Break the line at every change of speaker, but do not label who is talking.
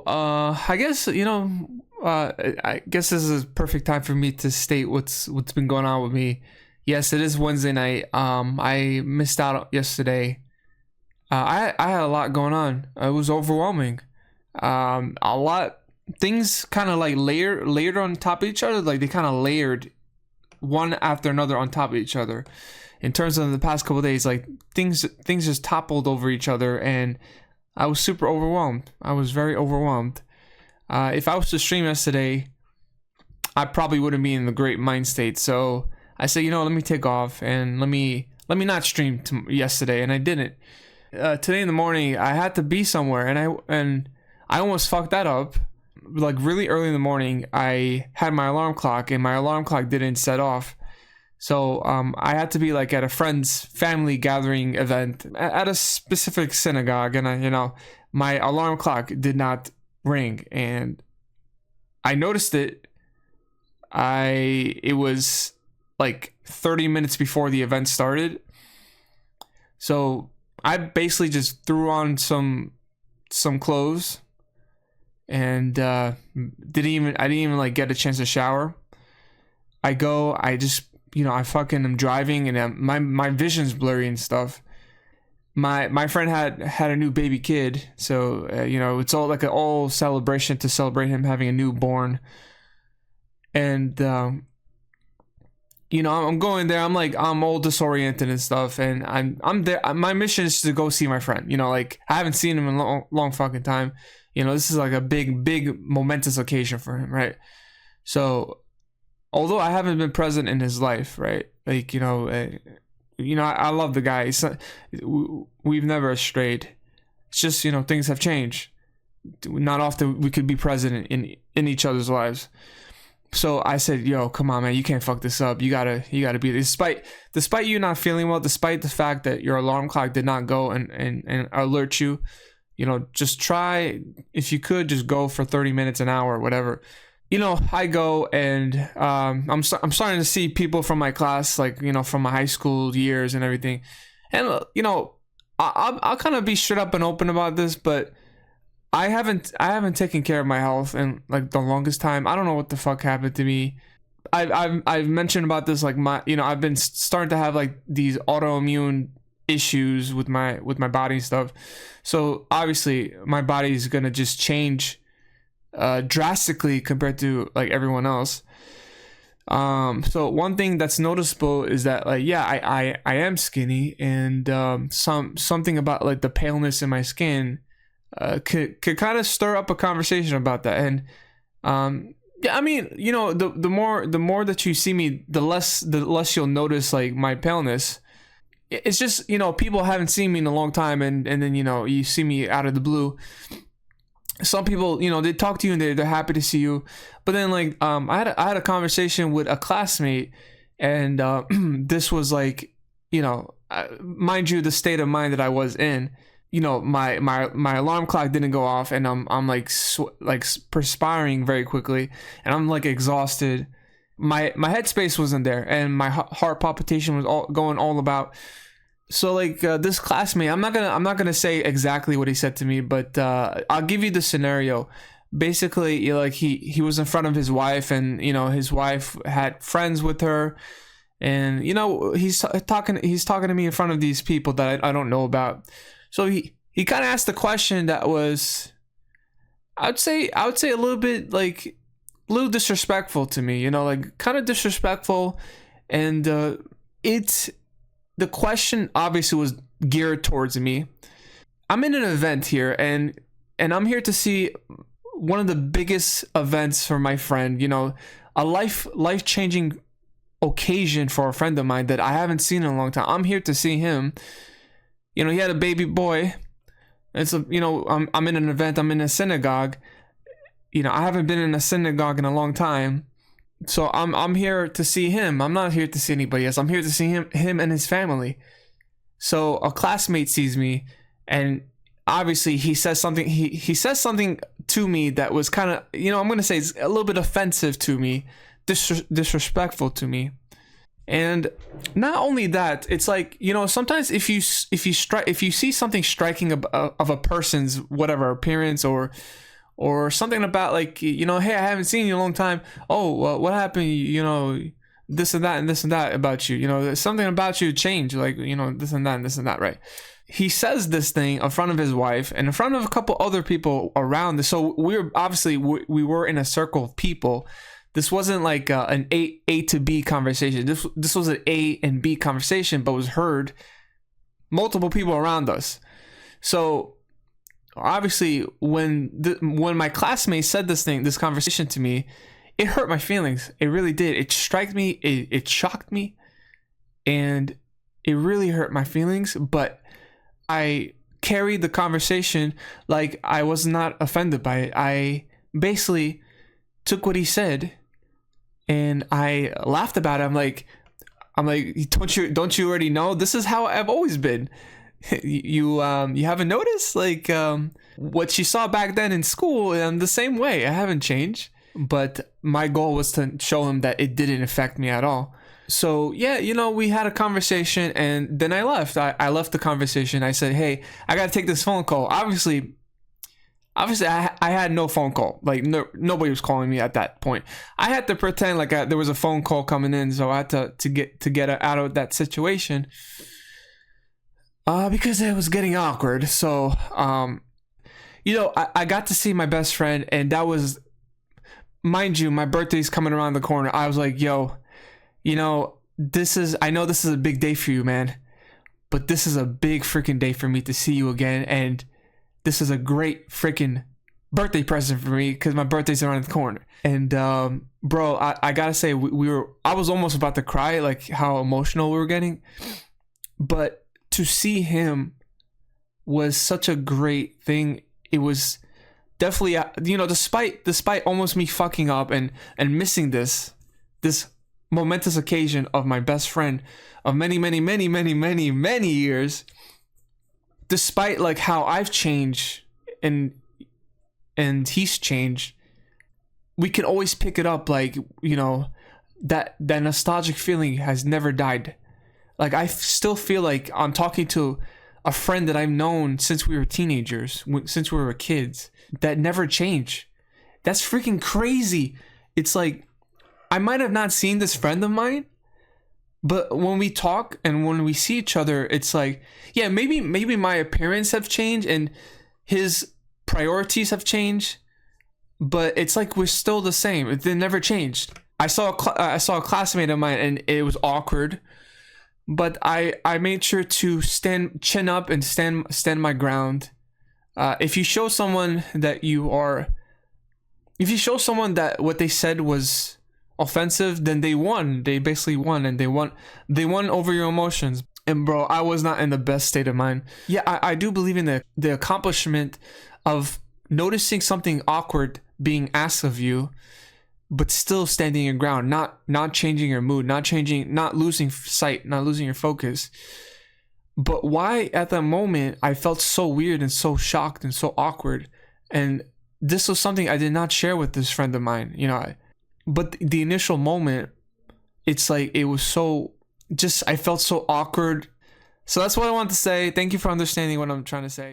I guess I guess this is a perfect time for me to state what's been going on with me. Yes, it is Wednesday night. I missed out yesterday. I had a lot going on. It was overwhelming. A lot things kind of like layered on top of each other. Like they kind of layered one after another on top of each other. In terms of the past couple of days, like things just toppled over each other, and I was super overwhelmed. I was very overwhelmed. If I was to stream yesterday, I probably wouldn't be in the great mind state. So I said, let me take off and let me not stream yesterday, and I didn't. Today in the morning, I had to be somewhere, and I almost fucked that up. Like really early in the morning, I had my alarm clock, and my alarm clock didn't set off. So I had to be like at a friend's family gathering event at a specific synagogue, and my alarm clock did not ring, and I noticed it. It was like 30 minutes before the event started, so I basically just threw on some clothes, and I didn't even like get a chance to shower. I fucking am driving, and my vision's blurry and stuff. My friend had a new baby kid, so it's all like an all celebration to celebrate him having a newborn. And I'm going there. I'm all disoriented and stuff, and I'm there. My mission is to go see my friend. Like I haven't seen him in a long fucking time. This is like a big momentous occasion for him, right? So although I haven't been present in his life, right? Like, I love the guy. We've never strayed. It's just, things have changed. Not often we could be present in each other's lives. So I said, yo, come on, man, you can't fuck this up. You gotta be there. Despite you not feeling well, despite the fact that your alarm clock did not go and alert you, just try, if you could, just go for 30 minutes, an hour, whatever. I go, and I'm starting to see people from my class, like, from my high school years and everything. And, I'll kind of be straight up and open about this, but I haven't taken care of my health in like the longest time. I don't know what the fuck happened to me. I've mentioned about this, like I've been starting to have like these autoimmune issues with my body and stuff. So obviously my body is gonna just change drastically compared to like everyone else. So one thing that's noticeable is that like I am skinny, and something about like the paleness in my skin could kind of stir up a conversation about that. And the more that you see me, the less you'll notice like my paleness. It's just people haven't seen me in a long time, and then you see me out of the blue. Some people, they talk to you and they're happy to see you, but then like I had a conversation with a classmate, and this was like, mind you, the state of mind that I was in. My alarm clock didn't go off, and I'm like perspiring very quickly, and I'm like exhausted. My headspace wasn't there, and my heart palpitation was going all about. So like this classmate, I'm not gonna say exactly what he said to me, but I'll give you the scenario. Basically, like he was in front of his wife, and his wife had friends with her, and he's talking to me in front of these people that I don't know about. So he kind of asked a question that was, I would say a little bit like a little disrespectful to me, like kind of disrespectful, and the question obviously was geared towards me. I'm in an event here, and I'm here to see one of the biggest events for my friend, a life-changing occasion for a friend of mine that I haven't seen in a long time. I'm here to see him. He had a baby boy. It's I'm in an event. I'm in a synagogue. I haven't been in a synagogue in a long time. So I'm here to see him. I'm not here to see anybody else. I'm here to see him and his family. So a classmate sees me, and obviously he says something. He says something to me that was kind of, I'm gonna say it's a little bit offensive to me, disrespectful to me. And not only that, it's like, you know, sometimes if you see something striking of a person's whatever appearance or something about, like, you know, hey, I haven't seen you in a long time. Oh, well, what happened? You know, this and that and this and that about you. You know, there's something about you changed, like, you know, this and that and this and that, right? He says this thing in front of his wife and in front of a couple other people around. So we were in a circle of people. This wasn't like an A to B conversation. This was an A and B conversation, but was heard multiple people around us. So obviously, when my classmate said this conversation to me, it hurt my feelings. It really did. It struck me. It shocked me, and it really hurt my feelings. But I carried the conversation like I was not offended by it. I basically took what he said and I laughed about it. I'm like, don't you already know? This is how I've always been. You haven't noticed? Like, what you saw back then in school, I'm the same way. I haven't changed. But my goal was to show him that it didn't affect me at all. So yeah, you know, we had a conversation and then I left. I left the conversation. I said, hey, I gotta take this phone call. Obviously I had no phone call. Like, nobody was calling me at that point. I had to pretend like there was a phone call coming in, so I had to get out of that situation because it was getting awkward. So you know, I got to see my best friend, and that was, mind you, my birthday's coming around the corner. I was like, yo, you know, I know this is a big day for you, man, but this is a big freaking day for me to see you again, and this is a great freaking birthday present for me because my birthday's around the corner. And bro, I gotta say, I was almost about to cry, like how emotional we were getting. But to see him was such a great thing. It was definitely, you know, despite almost me fucking up and missing this momentous occasion of my best friend of many years, despite like how I've changed and he's changed, we can always pick it up. Like, you know, that nostalgic feeling has never died. Like, I still feel like I'm talking to a friend that I've known since we were teenagers, since we were kids, that never changed. That's freaking crazy. It's like, I might have not seen this friend of mine, but when we talk and when we see each other, it's like, yeah, maybe my appearance have changed and his priorities have changed, but it's like we're still the same. They never changed. I saw a classmate of mine and it was awkward, but I made sure to chin up and stand my ground. If you show someone that what they said was offensive, then they won. They basically won, and they won over your emotions. And bro, I was not in the best state of mind. Yeah, I do believe in the accomplishment of noticing something awkward being asked of you, but still standing your ground, not changing your mood, not losing sight, not losing your focus. But why at that moment I felt so weird and so shocked and so awkward, and this was something I did not share with this friend of mine, you know. But the initial moment, it's like it was so I felt so awkward. So that's what I want to say. Thank you for understanding what I'm trying to say.